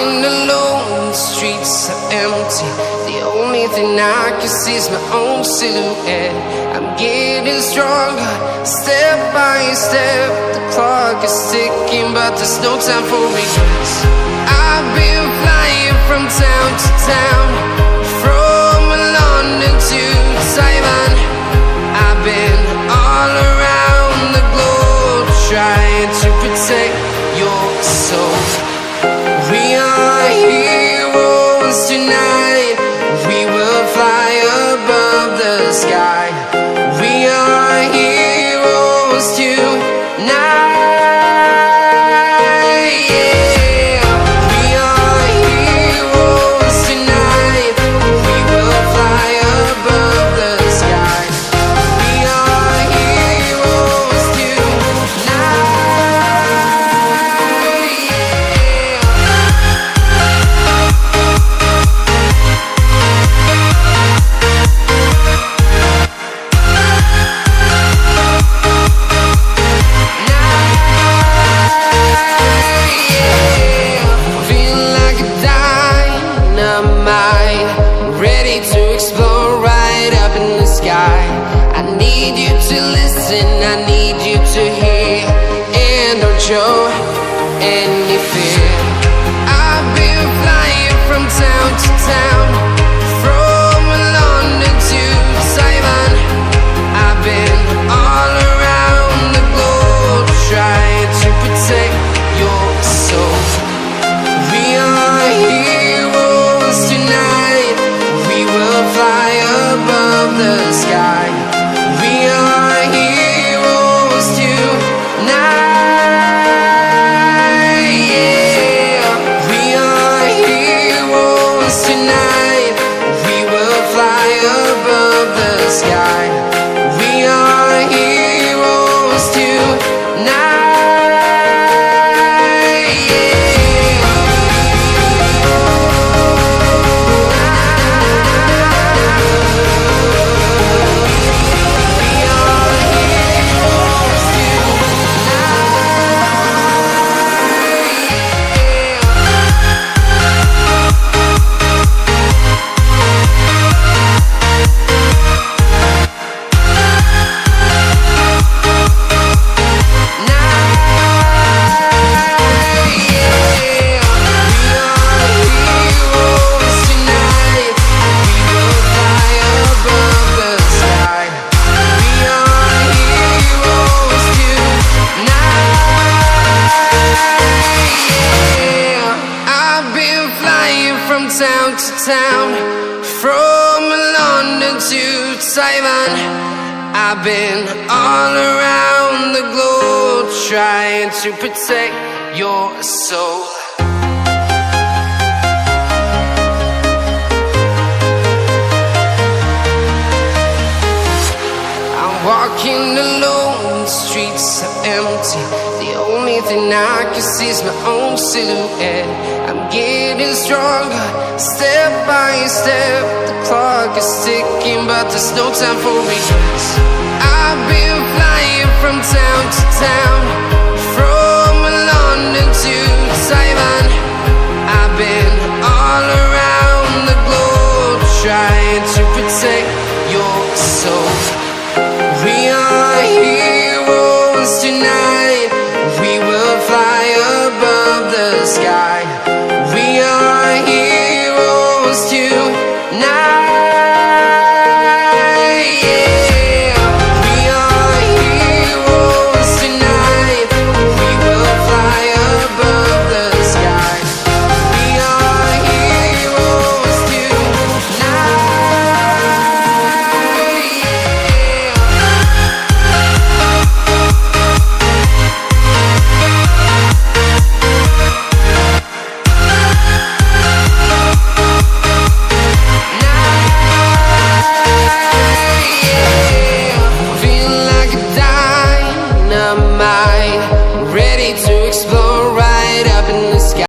walking alone, the streets are empty. The only thing I can see is my own silhouette. I'm getting stronger, step by step. The clock is ticking, but there's no time for regrets. I've been flying from town to town, from London to Taiwan. I've been all around the globe, trying to protect your soul. We are heroes tonight. We will fly above the sky. We are heroes tonight. Yeah. We are heroes tonight. We will fly above the sky. We are heroes tonight. Ready to explore right up in the sky. I need you to listen, I need you to hear, and don't show any fear. I've been flying from town to town, from London to Taiwan. I've been all around the globe, trying to protect your soul. We are heroes tonight. We will fly above the sky. We are heroes tonight. Yeah. We are heroes tonight. We will fly above the sky. We are heroes tonight. Town to town, from London to Taiwan. I've been all around the globe, trying to protect your soul. I'm walking alone, the streets are empty. The only thing I can see is my own silhouette. I'm getting stronger, step by step. The clock is ticking, but there's no time for regrets. I've been flying from town to town, from London to Taiwan. I've been all around the globe, trying to protect your soul.